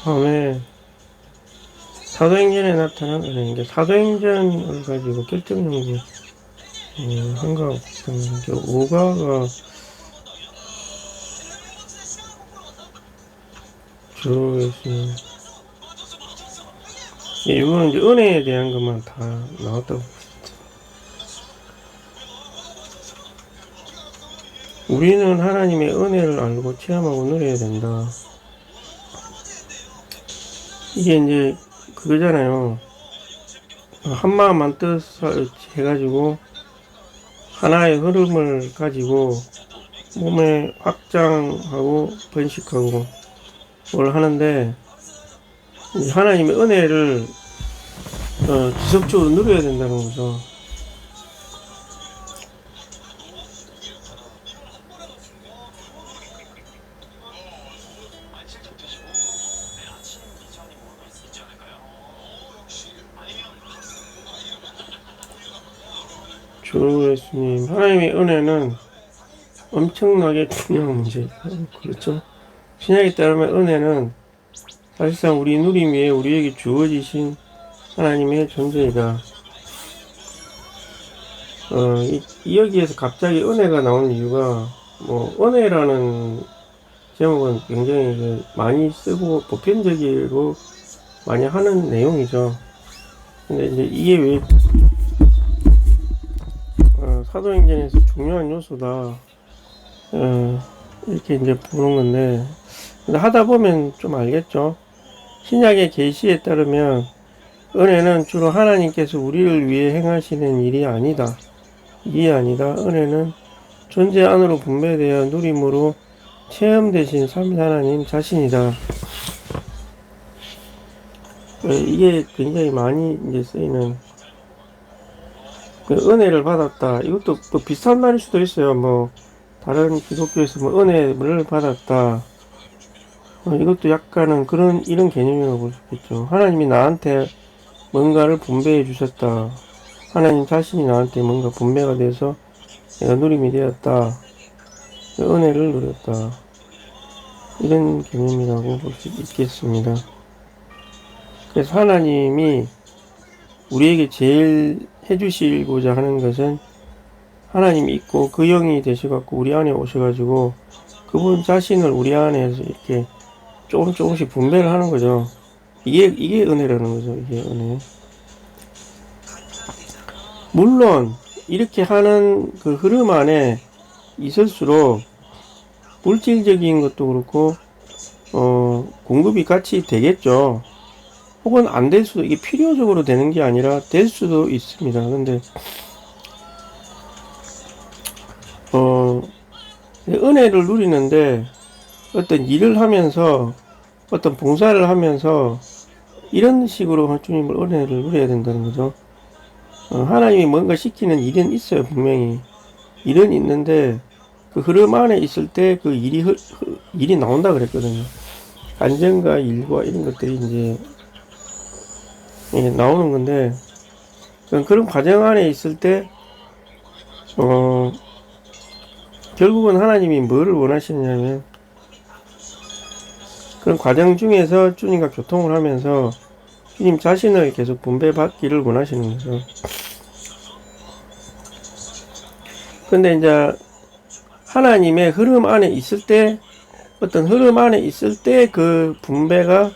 다음에 사도행전에 나타난 은혜인데, 사도행전을 가지고 결정 연구 한가 없던 게 오가가 주로 있으면, 이거는 이제 은혜에 대한 것만 다 나왔다고. 우리는 하나님의 은혜를 알고 체험하고 누려야 된다. 이게 이제 그거잖아요. 한마음 한뜻 해가지고 하나의 흐름을 가지고 몸에 확장하고 번식하고 뭘 하는데, 하나님의 은혜를 지속적으로 누려야 된다는 거죠. 주 예수님, 하나님의 은혜는 엄청나게 중요한 문제예요. 그렇죠? 신약에 따르면 은혜는 사실상 우리 누림 위에 우리에게 주어지신 하나님의 존재이다. 여기에서 갑자기 은혜가 나온 이유가, 은혜라는 제목은 굉장히 많이 쓰고 보편적으로 많이 하는 내용이죠. 근데 이제 이게 왜 사도행전에서 중요한 요소다, 이렇게 이제 보는 건데, 근데 하다 보면 좀 알겠죠. 신약의 계시에 따르면 은혜는 주로 하나님께서 우리를 위해 행하시는 일이 아니다. 이게 아니다. 은혜는 존재 안으로 분배되어 누림으로 체험되신 삼위 하나님 자신이다. 이게 굉장히 많이 이제 쓰이는, 은혜를 받았다. 이것도 또 비슷한 말일 수도 있어요. 다른 기독교에서 은혜를 받았다. 이것도 약간은 이런 개념이라고 볼 수 있겠죠. 하나님이 나한테 뭔가를 분배해 주셨다. 하나님 자신이 나한테 뭔가 분배가 돼서 내가 누림이 되었다. 은혜를 누렸다. 이런 개념이라고 볼 수 있겠습니다. 그래서 하나님이 우리에게 제일 해주시고자 하는 것은, 하나님이 있고 그 영이 되셔갖고 우리 안에 오셔가지고 그분 자신을 우리 안에서 이렇게 조금씩 분배를 하는 거죠. 이게 은혜라는 거죠. 이게 은혜. 물론 이렇게 하는 그 흐름 안에 있을수록 물질적인 것도 그렇고 공급이 같이 되겠죠. 혹은 안 될 수도, 이게 필요적으로 되는 게 아니라 될 수도 있습니다. 근데 은혜를 누리는데 어떤 일을 하면서, 어떤 봉사를 하면서 이런 식으로 주님을 은혜를 누려야 된다는 거죠. 하나님이 뭔가 시키는 일은 있어요. 분명히 일은 있는데 그 흐름 안에 있을 때 그 일이 나온다 그랬거든요. 안정과 일과 이런 것들이 이제 나오는 건데, 그런 과정 안에 있을 때 결국은 하나님이 뭐를 원하시느냐면, 그런 과정 중에서 주님과 교통을 하면서 주님 자신을 계속 분배받기를 원하시는 거죠. 근데 이제 하나님의 흐름 안에 있을 때, 어떤 흐름 안에 있을 때 그 분배가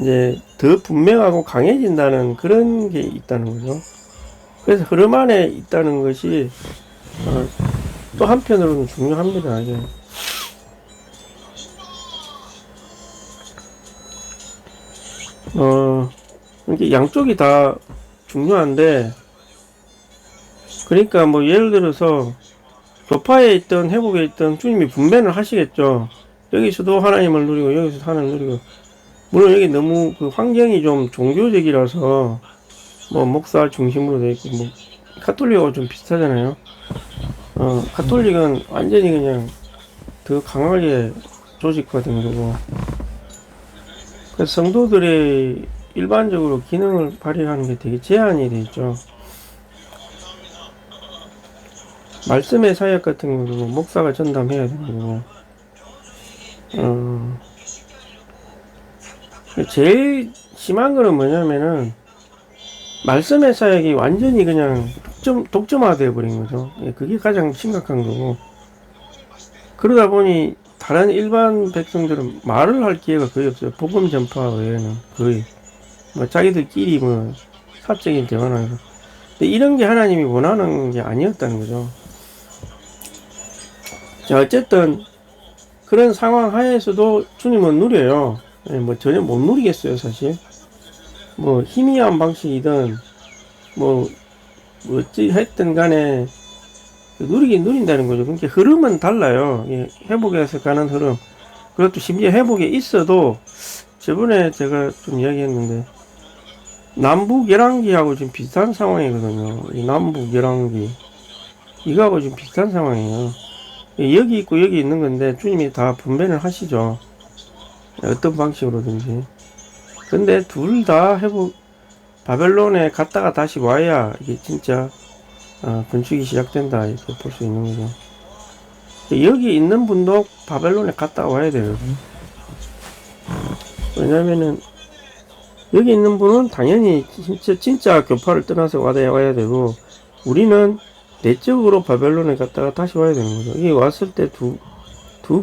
이제 더 분명하고 강해진다는 그런 게 있다는 거죠. 그래서 흐름 안에 있다는 것이 또 한편으로는 중요합니다. 이게. 이게 양쪽이 다 중요한데, 그러니까 예를 들어서 교파에 있던 회복에 있던 주님이 분배를 하시겠죠. 여기서도 하나님을 누리고 여기서도 하나님을 누리고. 물론 여기 너무 그 환경이 좀 종교적이라서 목사 중심으로 되어 있고, 카톨릭하고 좀 비슷하잖아요. 카톨릭은 완전히 그냥 더 강하게 조직화된 거고, 그래서 성도들의 일반적으로 기능을 발휘하는 게 되게 제한이 되어 있죠. 말씀의 사역 같은 경우도 목사가 전담해야 되는 거고, 제일 심한 거는 뭐냐면은 말씀의 사역이 완전히 그냥 독점화되어 버린 거죠. 예, 그게 가장 심각한 거고, 그러다 보니 다른 일반 백성들은 말을 할 기회가 거의 없어요. 복음 전파 외에는 거의 뭐 자기들끼리 뭐 사적인 대화나 해서. 근데 이런 게 하나님이 원하는 게 아니었다는 거죠. 자, 어쨌든 그런 상황 하에서도 주님은 누려요. 예, 뭐 전혀 못 누리겠어요, 사실. 뭐 희미한 방식이든 뭐 어찌 했든 간에 누리긴 누린다는 거죠. 그러니까 흐름은 달라요. 예, 회복에서 가는 흐름. 그것도 심지어 회복에 있어도 저번에 제가 좀 이야기했는데 남북 열왕기하고 지금 비슷한 상황이거든요. 이 남북 열왕기 이거하고 지금 비슷한 상황이에요. 여기 있고 여기 있는 건데 주님이 다 분배를 하시죠. 어떤 방식으로든지. 근데 둘 다 회복 바벨론에 갔다가 다시 와야 이게 진짜 건축이 시작된다 이렇게 볼 수 있는 거죠. 여기 있는 분도 바벨론에 갔다 와야 돼요. 왜냐면은 여기 있는 분은 당연히 진짜 교파를 떠나서 와야 되고, 우리는 내적으로 바벨론에 갔다가 다시 와야 되는 거죠. 이게 왔을 때 두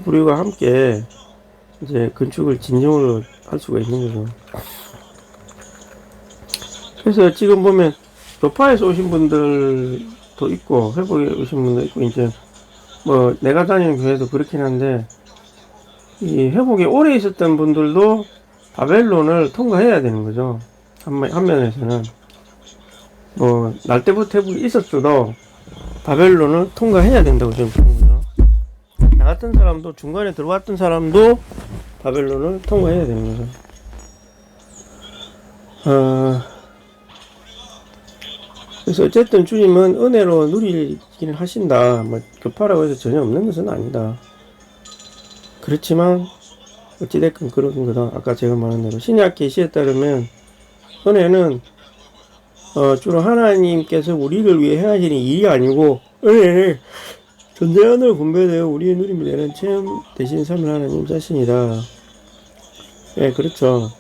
부류가 함께 이제 건축을 진정으로 할 수가 있는 거죠. 그래서 지금 보면 교파에서 오신 분들도 있고 회복에 오신 분도 있고, 이제 뭐 내가 다니는 교회도 그렇긴 한데, 이 회복에 오래 있었던 분들도 바벨론을 통과해야 되는 거죠. 한 면에서는 뭐 날 때부터 회복이 있었어도 바벨론을 통과해야 된다고 저는 보는 거죠. 나 같은 사람도, 중간에 들어왔던 사람도 바벨론을 통과해야 되는 거죠. 그래서 어쨌든 주님은 은혜로 누리기는 하신다. 뭐 교파라고 해서 전혀 없는 것은 아니다. 그렇지만 어찌됐건 그런 거다. 아까 제가 말한 대로 신약 계시에 따르면 은혜는 주로 하나님께서 우리를 위해 행하시는 일이 아니고, 은혜는 전대한으로 분배되어 우리의 누림이 되는 체험 대신 삶을 하나님 자신이다. 예, 그렇죠.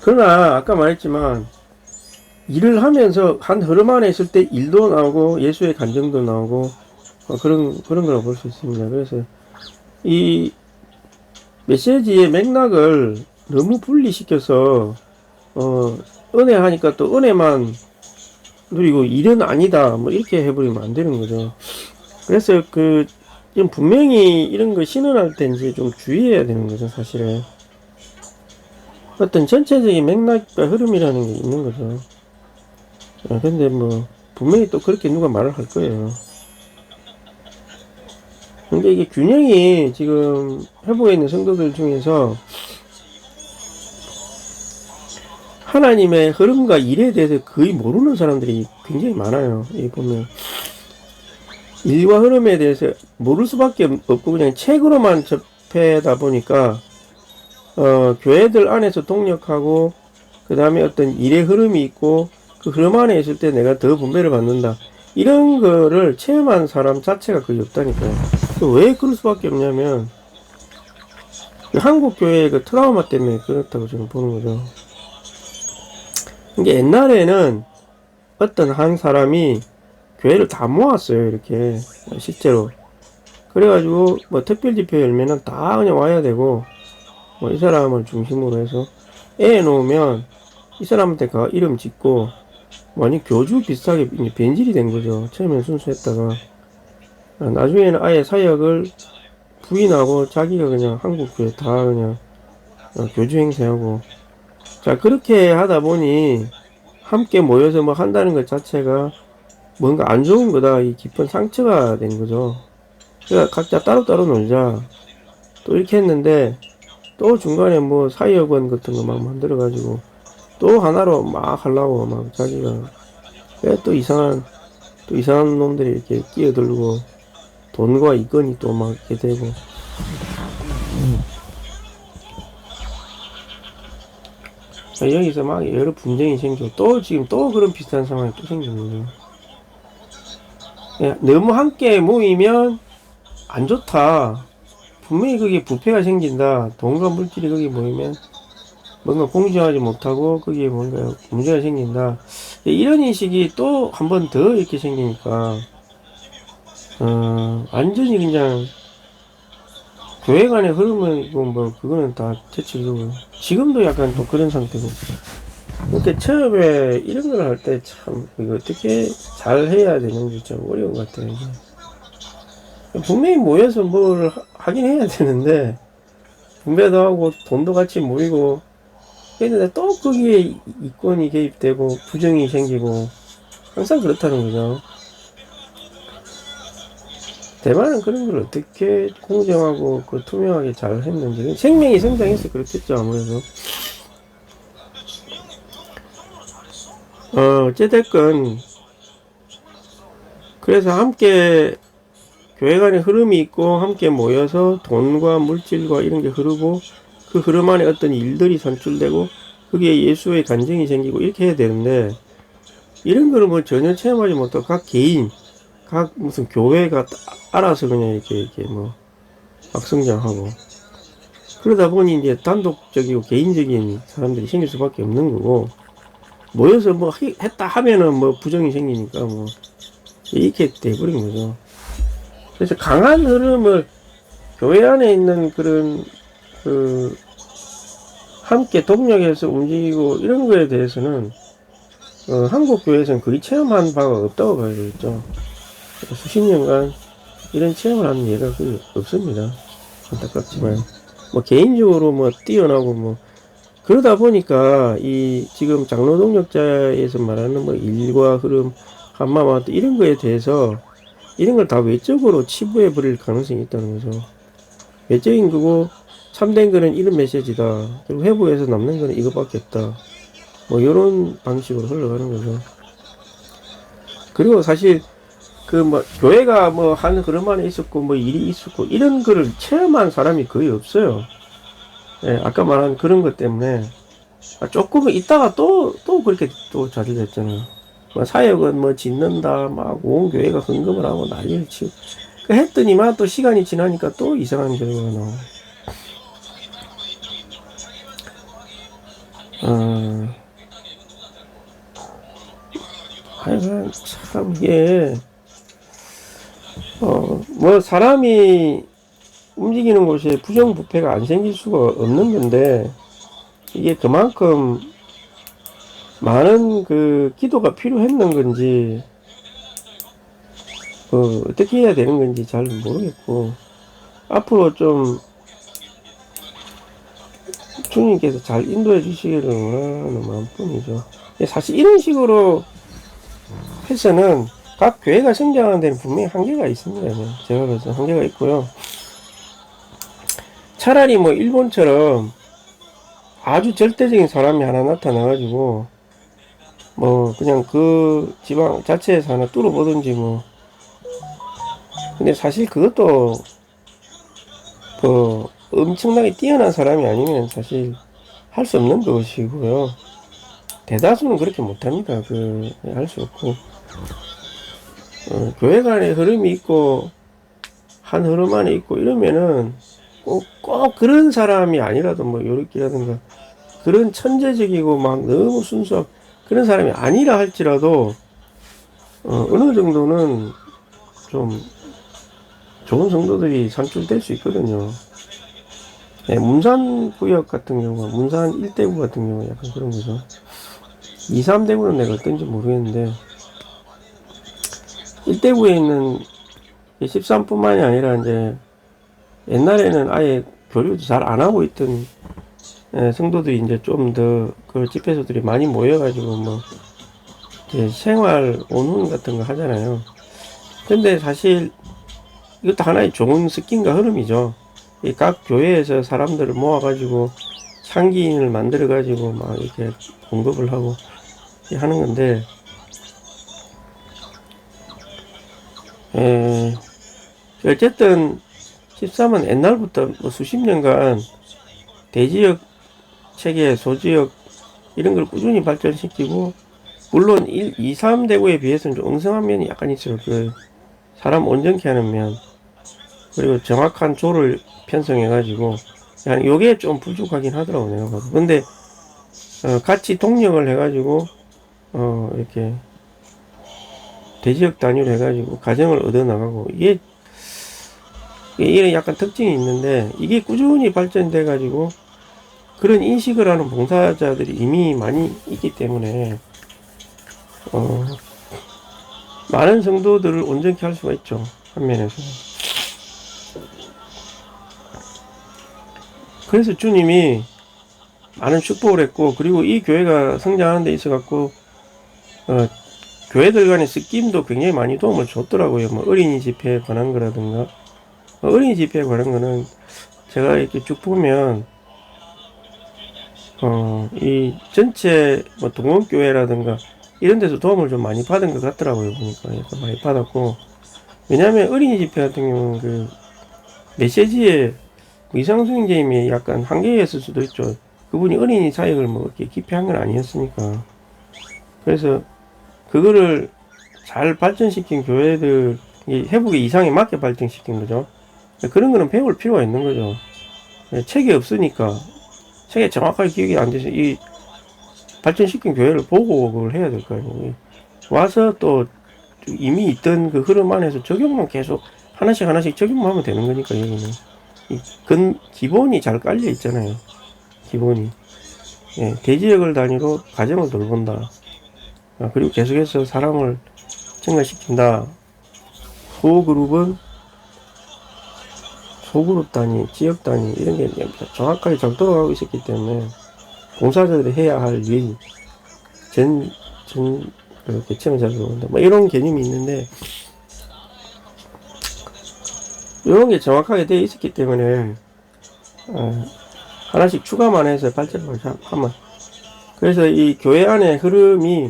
그러나 아까 말했지만 일을 하면서 한 흐름 안에 있을 때 일도 나오고 예수의 간증도 나오고 그런 걸 볼 수 있습니다. 그래서 이 메시지의 맥락을 너무 분리시켜서 은혜 하니까 또 은혜만 누리고 일은 아니다 뭐 이렇게 해버리면 안 되는 거죠. 그래서 분명히 이런 거 신원할 때 이제 좀 주의해야 되는 거죠, 사실은. 어떤 전체적인 맥락과 흐름이라는 게 있는 거죠. 근데 뭐 분명히 또 그렇게 누가 말을 할 거예요. 근데 이게 균형이 지금 회복에 있는 성도들 중에서 하나님의 흐름과 일에 대해서 거의 모르는 사람들이 굉장히 많아요. 여기 보면 일과 흐름에 대해서 모를 수밖에 없고 그냥 책으로만 접해다 보니까 교회들 안에서 동력하고 그 다음에 어떤 일의 흐름이 있고 그 흐름 안에 있을 때 내가 더 분배를 받는다, 이런 거를 체험한 사람 자체가 거의 없다니까요. 왜 그럴 수밖에 없냐면 한국 교회의 그 트라우마 때문에 그렇다고 저는 보는 거죠. 이게 옛날에는 어떤 한 사람이 교회를 다 모았어요, 이렇게 실제로. 그래가지고 뭐 특별집회 열면은 다 그냥 와야 되고, 뭐 이 사람을 중심으로 해서 애 놓으면 이 사람한테 이름 짓고 완전 교주 비슷하게 변질이 된 거죠. 처음엔 순수했다가 나중에는 아예 사역을 부인하고 자기가 그냥 한국교회 다 그냥 교주 행세하고, 자 그렇게 하다 보니 함께 모여서 뭐 한다는 것 자체가 뭔가 안 좋은 거다, 이 깊은 상처가 된 거죠. 그러니까 각자 따로따로 놀자 또 이렇게 했는데, 또 중간에 뭐 사회여권 같은 거 막 만들어 가지고 또 하나로 막 하려고 막 자기가 또 이상한 놈들이 이렇게 끼어들고 돈과 이권이 또 막 이렇게 되고, 여기서 막 여러 분쟁이 생기고 또 지금 또 그런 비슷한 상황이 또 생기는 거예요. 너무 함께 모이면 안 좋다, 분명히 그게 부패가 생긴다. 돈과 물질이 거기 모이면 뭔가 공정하지 못하고 거기에 뭔가 문제가 생긴다. 이런 인식이 또 한 번 더 이렇게 생기니까 완전히 그냥 교회 간의 흐름이고 뭐 그거는 다 대체적으로 지금도 약간 또 그런 상태고. 그러니까 처음에 이런 걸 할 때 참 이거 어떻게 잘 해야 되는지 좀 어려운 것 같아요. 이게. 분명히 모여서 뭘 하긴 해야 되는데 분배도 하고 돈도 같이 모이고 그런데 또 거기에 이권이 개입되고 부정이 생기고 항상 그렇다는 거죠. 대만은 그런 걸 어떻게 공정하고 그 투명하게 잘 했는지 생명이 성장해서 그렇겠죠 아무래도. 어찌됐건 그래서 함께 교회 간의 흐름이 있고 함께 모여서 돈과 물질과 이런 게 흐르고 그 흐름 안에 어떤 일들이 산출되고 그게 예수의 간증이 생기고 이렇게 해야 되는데 이런 거를 뭐 전혀 체험하지 못하고 각 개인 각 무슨 교회가 알아서 그냥 이렇게 뭐 악성장하고 그러다 보니 이제 단독적이고 개인적인 사람들이 생길 수밖에 없는 거고 모여서 뭐 했다 하면은 뭐 부정이 생기니까 뭐 이렇게 돼버린 거죠. 그래서 강한 흐름을 교회 안에 있는 그런 그 함께 동력해서 움직이고 이런 거에 대해서는 한국 교회에서는 거의 체험한 바가 없다고 봐야 되겠죠. 수십 년간 이런 체험을 하는 예가 거의 없습니다. 안타깝지만 뭐 개인적으로 뭐 뛰어나고 뭐 그러다 보니까 이 지금 장로 동력자에서 말하는 뭐 일과 흐름 한마마트 이런 거에 대해서 이런 걸 다 외적으로 치부해 버릴 가능성이 있다는 거죠. 외적인 거고 참된 거는 이런 메시지다. 그리고 회부에서 남는 거는 이것밖에 없다. 뭐 이런 방식으로 흘러가는 거죠. 그리고 사실 그 뭐 교회가 뭐 한 그런 안에 있었고 뭐 일이 있었고 이런 거를 체험한 사람이 거의 없어요. 예, 아까 말한 그런 것 때문에 조금 있다가 또 그렇게 또 자리됐잖아요. 뭐 사역은 뭐 짓는다 막 온 교회가 헌금을 하고 난리를 치고 그 했더니만 또 시간이 지나니까 또 이상한 결과가 나오고 하여간 참 이게 뭐 사람이 움직이는 곳에 부정부패가 안 생길 수가 없는 건데 이게 그만큼 많은 그 기도가 필요했는 건지 어떻게 해야 되는 건지 잘 모르겠고 앞으로 좀 주님께서 잘 인도해 주시기를 원하는 마음뿐이죠. 사실 이런 식으로 해서는 각 교회가 성장하는 데는 분명히 한계가 있습니다. 제가 봐서 한계가 있고요. 차라리 뭐 일본처럼 아주 절대적인 사람이 하나 나타나가지고 뭐 그냥 그 지방 자체에서 하나 뚫어보든지 뭐. 근데 사실 그것도 뭐 엄청나게 뛰어난 사람이 아니면 사실 할 수 없는 것이고요. 대다수는 그렇게 못합니다. 할 수 없고 교회 간의 흐름이 있고 한 흐름 안에 있고 이러면은 꼭 그런 사람이 아니라도 뭐 요렇게라든가 그런 천재적이고 막 너무 순수한 그런 사람이 아니라 할지라도 어느 정도는 좀 좋은 성도들이 산출될 수 있거든요. 네, 문산 구역 같은 경우, 문산 1대구 같은 경우 약간 그런 거죠. 2, 3대구는 내가 어떤지 모르겠는데 1대구에 있는 13뿐만이 아니라 이제 옛날에는 아예 교류도 잘 안 하고 있던 성도들이 이제 좀 더 그 집회소들이 많이 모여가지고 뭐 이제 생활 온훈 같은 거 하잖아요. 근데 사실 이것도 하나의 좋은 습관과 흐름이죠. 각 교회에서 사람들을 모아가지고 상기인을 만들어가지고 막 이렇게 공급을 하고 하는 건데, 어쨌든 13은 옛날부터 뭐 수십 년간 대지역 체계, 소지역 이런 걸 꾸준히 발전시키고, 물론 1, 2, 3대구에 비해서는 좀 엉성한 면이 약간 있어요. 그 사람 온전케 하는 면. 그리고 정확한 조를 편성해가지고, 요게 좀 부족하긴 하더라고, 내가 봐도. 근데, 같이 동력을 해가지고, 이렇게, 대지역 단위로 해가지고, 가정을 얻어나가고, 이게 약간 특징이 있는데, 이게 꾸준히 발전돼가지고, 그런 인식을 하는 봉사자들이 이미 많이 있기 때문에, 많은 성도들을 온전케 할 수가 있죠. 한 면에서. 그래서 주님이 많은 축복을 했고, 그리고 이 교회가 성장하는 데 있어갖고, 교회들 간의 스킴도 굉장히 많이 도움을 줬더라고요. 뭐, 어린이 집회에 관한 거라든가. 어린이 집회에 관한 거는 제가 이렇게 쭉 보면, 이 전체 뭐 동원교회라든가 이런 데서 도움을 좀 많이 받은 것 같더라고요. 보니까. 많이 받았고. 왜냐면 어린이 집회 같은 경우는 그 메시지에 이상수행자님이 약간 한계였을 수도 있죠. 그분이 어린이 사역을 뭐 이렇게 깊이 한 건 아니었으니까. 그래서 그거를 잘 발전시킨 교회들, 회복의 이상에 맞게 발전시킨 거죠. 그런 거는 배울 필요가 있는 거죠. 책이 없으니까, 책에 정확하게 기억이 안 돼서 이 발전시킨 교회를 보고 그걸 해야 될 거 아니에요. 와서 또 이미 있던 그 흐름 안에서 적용만 계속 하나씩 적용만 하면 되는 거니까, 여기는. 기본이 잘 깔려 있잖아요. 기본이. 예, 대지역을 단위로 가정을 돌본다. 그리고 계속해서 사람을 증가시킨다. 소그룹은 소그룹 단위, 지역 단위 이런 게 정확하게 잘 돌아가고 있었기 때문에 봉사자들이 해야 할 일, 개체를 잘 돌본다. 뭐 이런 개념이 있는데 이런 게 정확하게 되어 있었기 때문에 하나씩 추가만 해서 발전을 하면, 그래서 이 교회 안의 흐름이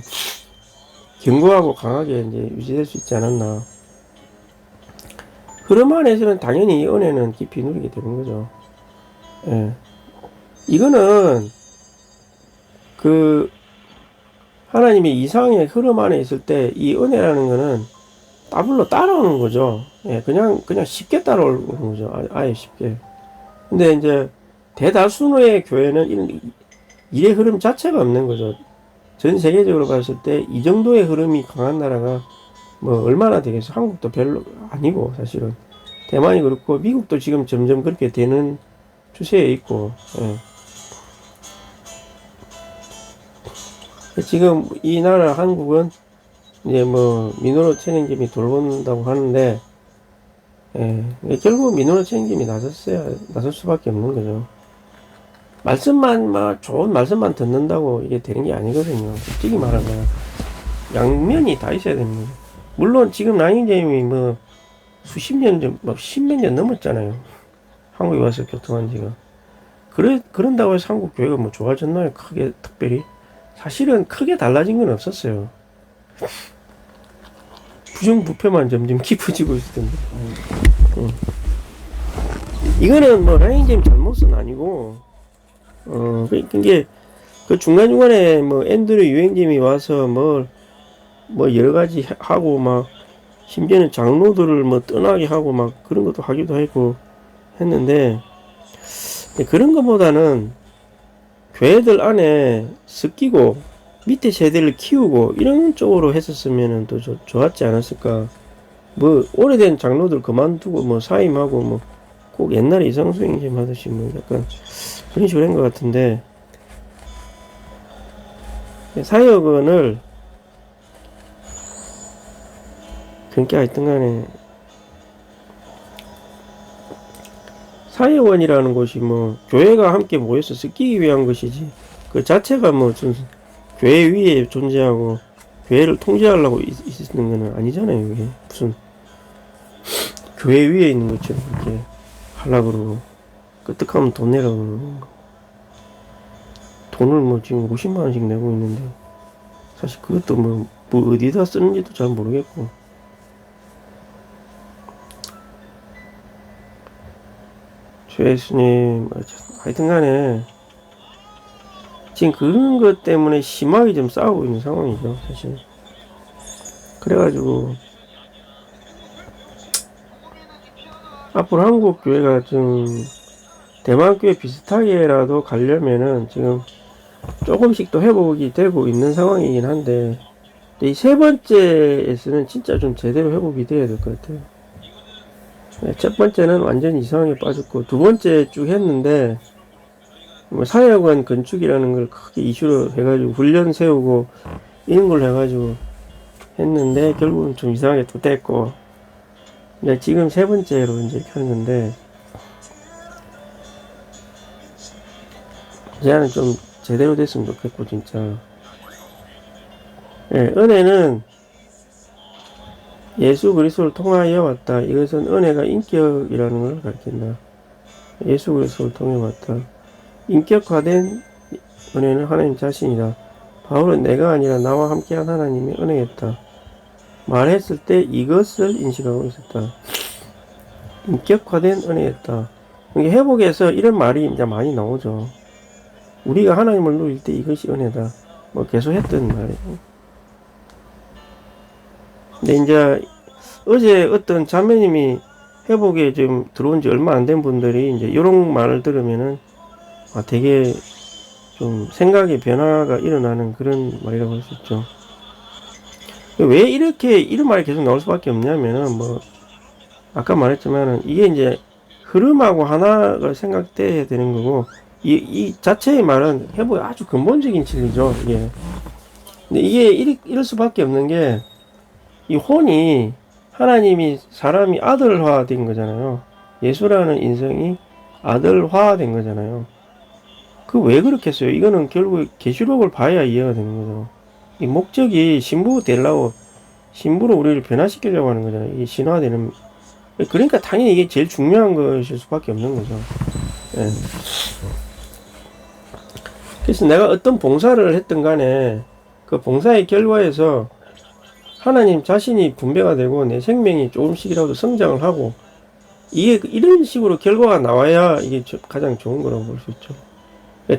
견고하고 강하게 이제 유지될 수 있지 않았나. 흐름 안에서는 당연히 이 은혜는 깊이 누리게 되는 거죠. 예. 이거는 그 하나님의 이상의 흐름 안에 있을 때 이 은혜라는 거는 따블로 따라오는 거죠. 예, 그냥 쉽게 따라오는 거죠. 아예 쉽게. 근데 이제 대다수의 교회는 이런 일의 흐름 자체가 없는 거죠. 전 세계적으로 봤을 때 이 정도의 흐름이 강한 나라가 뭐 얼마나 되겠어. 한국도 별로 아니고 사실은 대만이 그렇고 미국도 지금 점점 그렇게 되는 추세에 있고. 예. 지금 이 나라 한국은 이제 뭐 민원호 체행점이 돌본다고 하는데, 예, 결국 민원호 체행점이 나설 수밖에 없는 거죠. 말씀만 막 좋은 말씀만 듣는다고 이게 되는 게 아니거든요. 솔직히 말하면 양면이 다 있어야 됩니다. 물론 지금 나인잼이 뭐 수십 년 전, 뭐 십몇 년 넘었잖아요. 한국에 와서 교통한 지가. 그런다고 해서 한국 교회가 뭐 좋아졌나요? 크게 특별히 사실은 크게 달라진 건 없었어요. 부정부패만 점점 깊어지고 있을 텐데. 이거는 뭐 나인잼 잘못은 아니고, 그게 그 중간중간에 뭐 앤드류 유행잼이 와서 뭐 여러 가지 하고 막 심지어는 장로들을 뭐 떠나게 하고 막 그런 것도 하기도 했고 했는데, 그런 것보다는 교회들 안에 섞이고 밑에 세대를 키우고 이런 쪽으로 했었으면 더 좋았지 않았을까. 뭐 오래된 장로들 그만두고 뭐 사임하고 뭐 꼭 옛날에 이상수행님 하듯이 뭐 약간 그런 식으로 한 것 같은데, 사역원을 그러니까 하여튼 간에 사회원이라는 곳이 뭐 교회가 함께 모여서 쓰기 위한 것이지 그 자체가 뭐 교회 위에 존재하고 교회를 통제하려고 있는 거는 아니잖아요. 이게 무슨 교회 위에 있는 것처럼 이렇게 하려고 그러고 끄떡하면 돈 내라고 그러고 돈을 뭐 지금 50만 원씩 내고 있는데 사실 그것도 뭐 어디다 쓰는지도 잘 모르겠고. 주 예수님, 하여튼 간에 지금 그런 것 때문에 심하게 좀 싸우고 있는 상황이죠, 사실. 그래가지고 앞으로 한국 교회가 좀 대만 교회 비슷하게라도 가려면은 지금 조금씩 또 회복이 되고 있는 상황이긴 한데, 이 세 번째에서는 진짜 좀 제대로 회복이 돼야 될 것 같아요. 첫 번째는 완전 이상하게 빠졌고, 두 번째 쭉 했는데, 뭐 사회관 건축이라는 걸 크게 이슈로 해가지고 훈련 세우고 이런 걸 해가지고 했는데 결국은 좀 이상하게 또 됐고, 이제 지금 세 번째로 이제 하는 건데, 제안은 좀 제대로 됐으면 좋겠고 진짜. 예, 은혜는 예수 그리스도를 통하여 왔다. 이것은 은혜가 인격이라는 걸 가르친다. 예수 그리스도를 통해 왔다. 인격화된 은혜는 하나님 자신이다. 바울은 내가 아니라 나와 함께한 하나님의 은혜였다. 말했을 때 이것을 인식하고 있었다. 인격화된 은혜였다. 회복에서 이런 말이 이제 많이 나오죠. 우리가 하나님을 누릴 때 이것이 은혜다. 뭐 계속 했던 말이에요. 근데 이제 어제 어떤 자매님이 회복에 지금 들어온 지 얼마 안 된 분들이 이제 이런 말을 들으면은 되게 좀 생각의 변화가 일어나는 그런 말이라고 할 수 있죠. 왜 이렇게 이런 말이 계속 나올 수밖에 없냐면은 뭐 아까 말했지만은 이게 이제 흐름하고 하나가 생각돼야 되는 거고, 이 자체의 말은 회복의 아주 근본적인 진리죠. 이게. 근데 이게 이럴 수밖에 없는 게, 이 혼이 하나님이 사람이 아들화 된 거잖아요. 예수라는 인성이 아들화 된 거잖아요. 그 왜 그렇겠어요? 이거는 결국 계시록을 봐야 이해가 되는 거죠. 이 목적이 신부 되려고, 신부로 우리를 변화시키려고 하는 거잖아요. 이 신화되는. 그러니까 당연히 이게 제일 중요한 것일 수밖에 없는 거죠. 예. 그래서 내가 어떤 봉사를 했든 간에 그 봉사의 결과에서 하나님 자신이 분배가 되고 내 생명이 조금씩이라도 성장을 하고, 이게 이런 식으로 결과가 나와야 이게 가장 좋은 거라고 볼 수 있죠.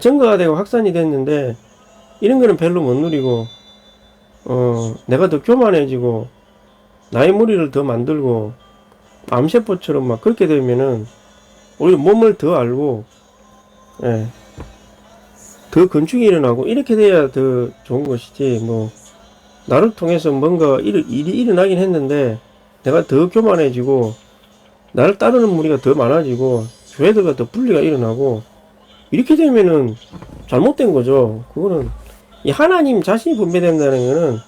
증거가 되고 확산이 됐는데 이런 거는 별로 못 누리고, 내가 더 교만해지고 나의 무리를 더 만들고 암세포처럼 막 그렇게 되면은 우리 몸을 더 알고, 예, 더 건축이 일어나고 이렇게 돼야 더 좋은 것이지, 뭐 나를 통해서 뭔가 일이 일어나긴 했는데 내가 더 교만해지고 나를 따르는 무리가 더 많아지고 교회들과 더 분리가 일어나고 이렇게 되면은 잘못된 거죠. 그거는 이 하나님 자신이 분배된다는 거는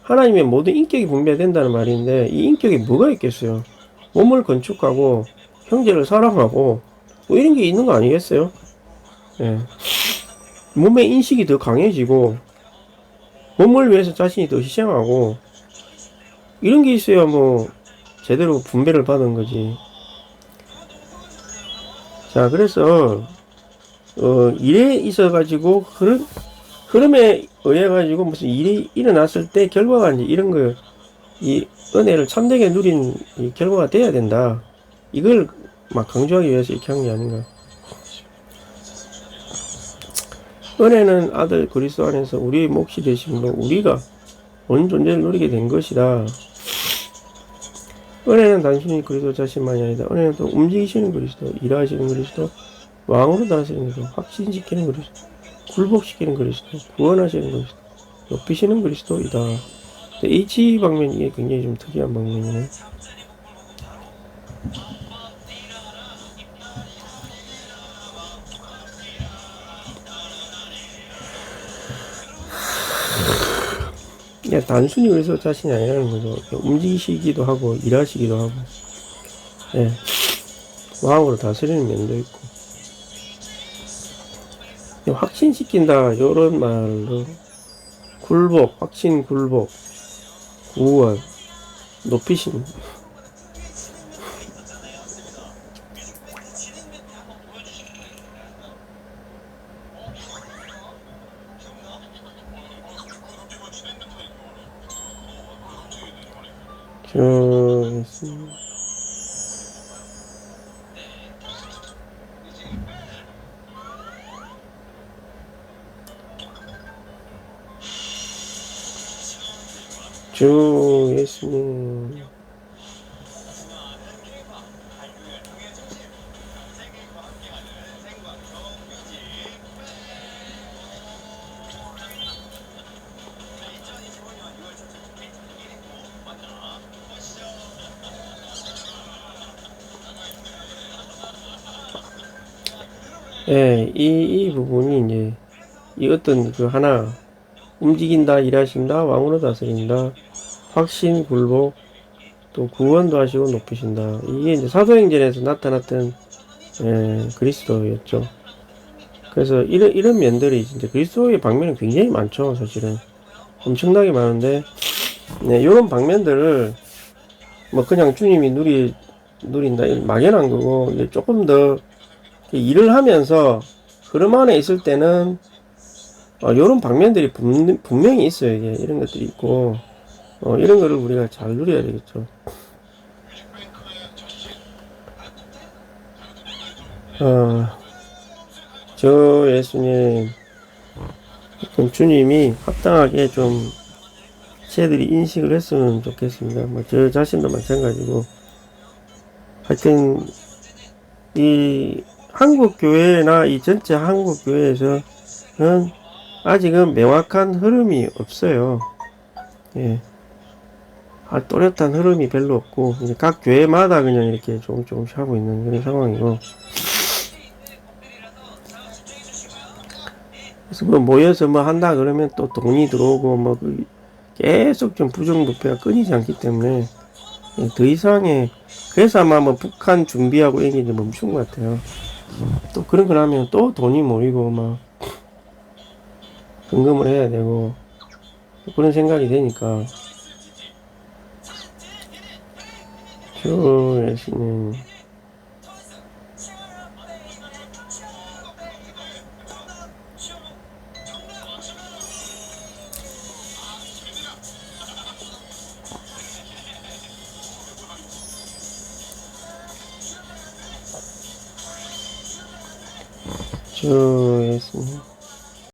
하나님의 모든 인격이 분배된다는 말인데, 이 인격이 뭐가 있겠어요? 몸을 건축하고 형제를 사랑하고 뭐 이런 게 있는 거 아니겠어요? 예. 몸의 인식이 더 강해지고 몸을 위해서 자신이 더 희생하고 이런 게 있어야 뭐 제대로 분배를 받은 거지. 자, 그래서 일에 있어 가지고 흐름에 의해 가지고 무슨 일이 일어났을 때 결과가 이제 이런 거, 이 은혜를 참되게 누린 이 결과가 돼야 된다. 이걸 막 강조하기 위해서 이렇게 한 게 아닌가. 은혜는 아들 그리스도 안에서 우리의 몫이 되심으로 우리가 온 존재를 누리게 된 것이다. 은혜는 단순히 그리스도 자신만이 아니다. 은혜는 또 움직이시는 그리스도, 일하시는 그리스도, 왕으로 다스리는 그리스도, 확신시키는 그리스도, 굴복시키는 그리스도, 구원하시는 그리스도, 높이시는 그리스도이다. H 방면, 이게 굉장히 좀 특이한 방면이네. 단순히 그래서 자신이 아니라는 거죠. 움직이시기도 하고 일하시기도 하고, 예, 왕으로 다스리는 면도 있고, 확신시킨다 이런 말로 굴복, 확신, 굴복, 구원, 높이심. 좋습니다. 주 예수님. 예, 이 부분이 이제 이 어떤 그 하나 움직인다, 일하신다, 왕으로 다스린다, 확신, 굴복, 또 구원도 하시고 높이신다. 이게 이제 사도행전에서 나타났던 그리스도였죠. 그래서 이런 면들이 진짜 그리스도의 방면은 굉장히 많죠, 사실은. 엄청나게 많은데, 네, 요런 방면들을 뭐 그냥 주님이 누린다, 막연한 거고, 이제 조금 더 일을 하면서 흐름 안에 있을 때는 요런 방면들이 분명히 있어요. 이게 이런 것들이 있고, 이런 거를 우리가 잘 누려야 되겠죠. 어, 저 예수님, 좀 주님이 합당하게 좀 저희들이 인식을 했으면 좋겠습니다. 뭐 저 자신도 마찬가지고, 하여튼 이 한국 교회나 이 전체 한국 교회에서는 아직은 명확한 흐름이 없어요. 예. 또렷한 흐름이 별로 없고, 이제 각 교회마다 그냥 이렇게 조금씩 하고 있는 그런 상황이고, 그래서 뭐 모여서 뭐 한다 그러면 또 돈이 들어오고, 뭐 계속 좀 부정부패가 끊이지 않기 때문에, 더 이상의, 그래서 아마 뭐 북한 준비하고 이게 이제 멈춘 것 같아요. 또 그런 걸 하면 또 돈이 모이고, 막, 금금을 해야 되고, 그런 생각이 되니까, 저 예수님, 저 예수님.